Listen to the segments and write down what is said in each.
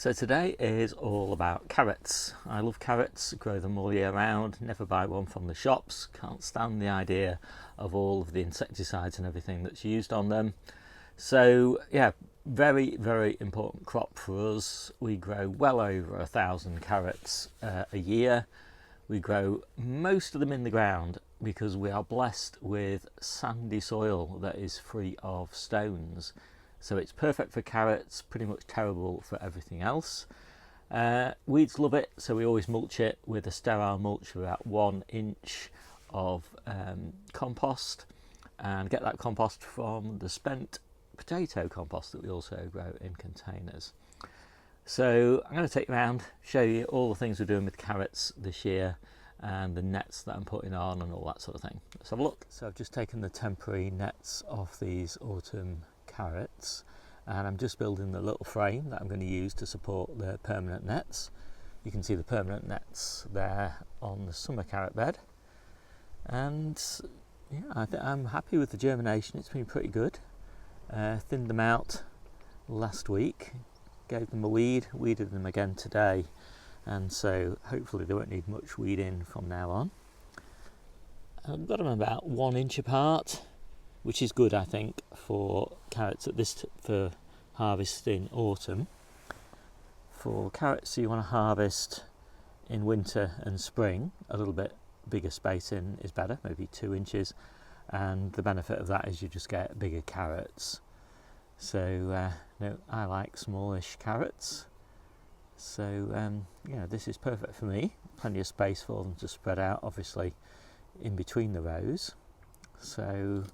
So today is all about carrots. I love carrots, grow them all year round, never buy one from the shops, can't stand the idea of all of the insecticides and everything that's used on them. So yeah, very important crop for us. We grow well over 1,000 carrots a year. We grow most of them in the ground because we are blessed with sandy soil that is free of stones. So it's perfect for carrots, pretty much terrible for everything else. Weeds love it, so we always mulch it with a sterile mulch of about 1 inch of compost, and get that compost from the spent potato compost that we also grow in containers. So I'm going to take you around, show you all the things we're doing with carrots this year and the nets that I'm putting on and all that sort of thing. Let's have a look. So I've just taken the temporary nets off these autumn carrots, and I'm just building the little frame that I'm going to use to support the permanent nets. You can see the permanent nets there on the summer carrot bed, and yeah, I'm happy with the germination. It's been pretty good. Thinned them out last week, gave them a weeded them again today, and so hopefully they won't need much weeding from now on. I've got them about 1 inch apart, which is good, I think, for carrots for harvest in autumn. For carrots you want to harvest in winter and spring, a little bit bigger spacing is better, maybe 2 inches, and the benefit of that is you just get bigger carrots. So I like smallish carrots, so this is perfect for me. Plenty of space for them to spread out, obviously, in between the rows. So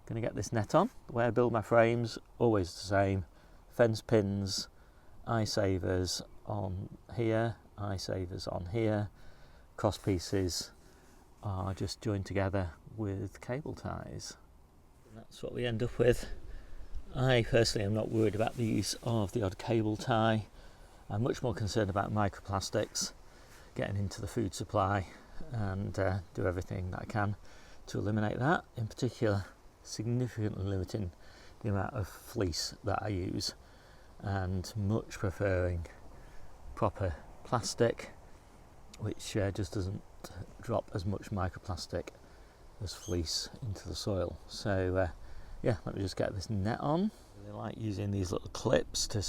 going to get this net on. The way I build my frames, always the same: fence pins, eye savers on here, eye savers on here. Cross pieces are just joined together with cable ties. And that's what we end up with. I personally am not worried about the use of the odd cable tie. I'm much more concerned about microplastics getting into the food supply, and do everything that I can to eliminate that. In particular, significantly limiting the amount of fleece that I use, and much preferring proper plastic, which just doesn't drop as much microplastic as fleece into the soil. So yeah, let me just get this net on. I really like using these little clips to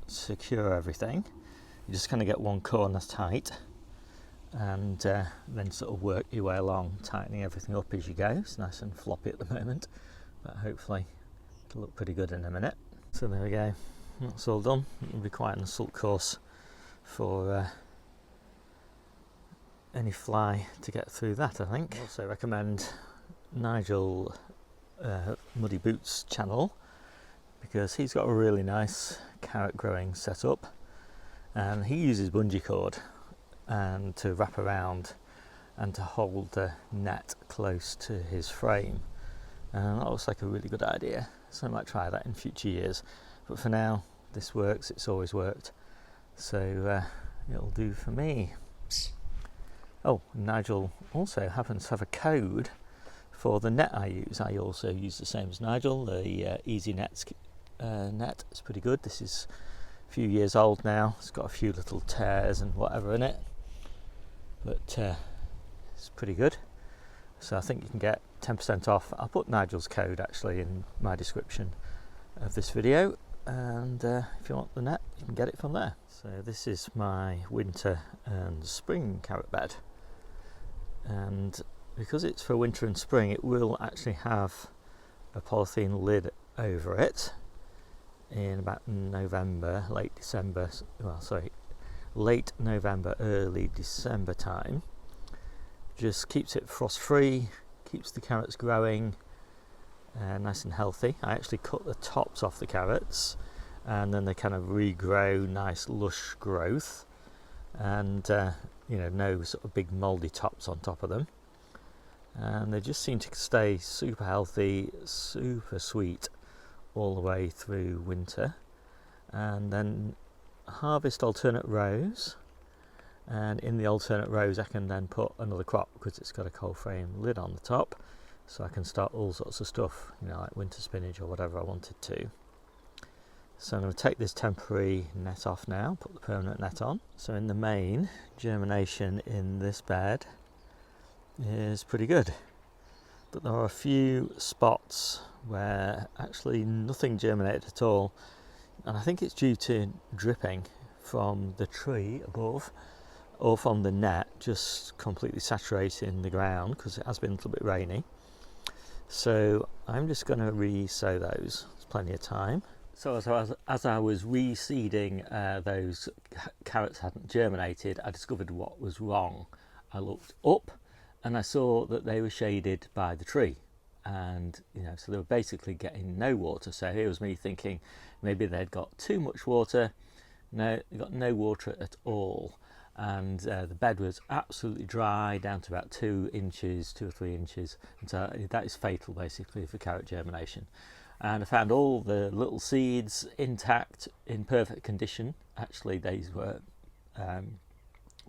secure everything. You just kind of get one corner tight, and then sort of work your way along, tightening everything up as you go. It's nice and floppy at the moment, but hopefully it'll look pretty good in a minute. So there we go, that's all done. It'll be quite an assault course for any fly to get through that, I think. I also recommend Nigel Muddy Boots channel, because he's got a really nice carrot growing setup, and he uses bungee cord and to wrap around and to hold the net close to his frame, and that looks like a really good idea, so I might try that in future years. But for now, this works, it's always worked, so it'll do for me. Oh, Nigel also happens to have a code for the net I use. I also use the same as Nigel, the Easy Nets net. It's pretty good. This is a few years old now. It's got a few little tears and whatever in it, but it's pretty good. So I think you can get 10% off. I'll put Nigel's code actually in my description of this video, and if you want the net, you can get it from there. So this is my winter and spring carrot bed, and because it's for winter and spring, it will actually have a polythene lid over it in about November, late November, early December time. Just keeps it frost free, keeps the carrots growing nice and healthy. I actually cut the tops off the carrots, and then they kind of regrow, nice lush growth, and no sort of big mouldy tops on top of them, and they just seem to stay super healthy, super sweet all the way through winter. And then harvest alternate rows, and in the alternate rows I can then put another crop, because it's got a cold frame lid on the top, so I can start all sorts of stuff, like winter spinach or whatever I wanted to. So I'm going to take this temporary net off now, put the permanent net on. So in the main, germination in this bed is pretty good. But there are a few spots where actually nothing germinated at all. And I think it's due to dripping from the tree above or from the net just completely saturating the ground because it has been a little bit rainy. So I'm just going to re-sow those. There's plenty of time. So as I was reseeding those carrots hadn't germinated, I discovered what was wrong. I looked up and I saw that they were shaded by the tree, and so they were basically getting no water. So here was me thinking maybe they'd got too much water. No, they got no water at all, and the bed was absolutely dry down to about 2 or 3 inches, and so that is fatal basically for carrot germination. And I found all the little seeds intact, in perfect condition. Actually, these were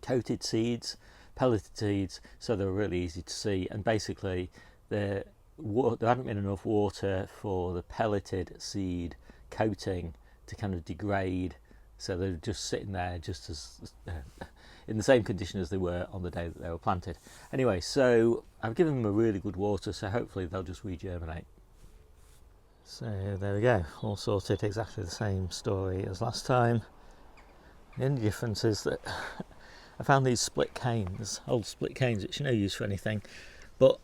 coated seeds, pelleted seeds, so they were really easy to see. And basically, there hadn't been enough water for the pelleted seed coating to kind of degrade, so they were just sitting there just as in the same condition as they were on the day that they were planted. Anyway, so I've given them a really good water, so hopefully they'll just regerminate. So there we go, all sorted, exactly the same story as last time. The only difference is that I found these split canes, old split canes, which are no use for anything, but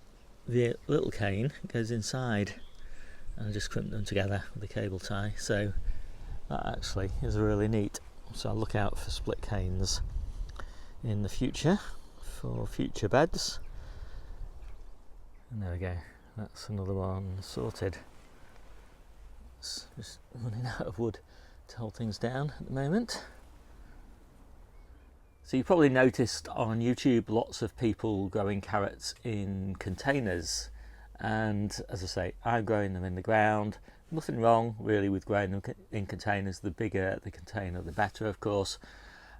the little cane goes inside, and I just crimped them together with a cable tie, so that actually is really neat. So I'll look out for split canes in the future for future beds. And there we go, that's another one sorted. It's just running out of wood to hold things down at the moment. So you probably noticed on YouTube lots of people growing carrots in containers, and as I say, I'm growing them in the ground. Nothing wrong really with growing them in containers. The bigger the container the better, of course,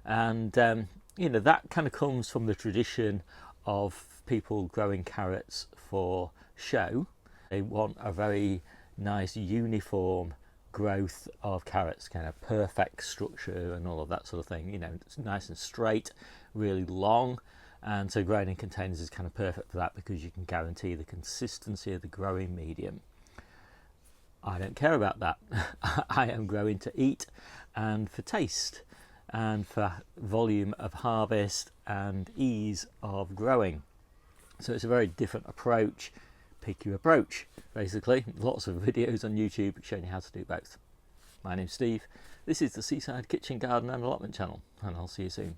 and that kind of comes from the tradition of people growing carrots for show. They want a very nice uniform growth of carrots, kind of perfect structure and all of that sort of thing. It's nice and straight, really long, and so growing in containers is kind of perfect for that because you can guarantee the consistency of the growing medium. I don't care about that. I am growing to eat and for taste and for volume of harvest and ease of growing. So it's a very different approach. Pick your approach, basically. Lots of videos on YouTube showing you how to do both. My name's Steve. This is the Seaside Kitchen Garden and Allotment channel, and I'll see you soon.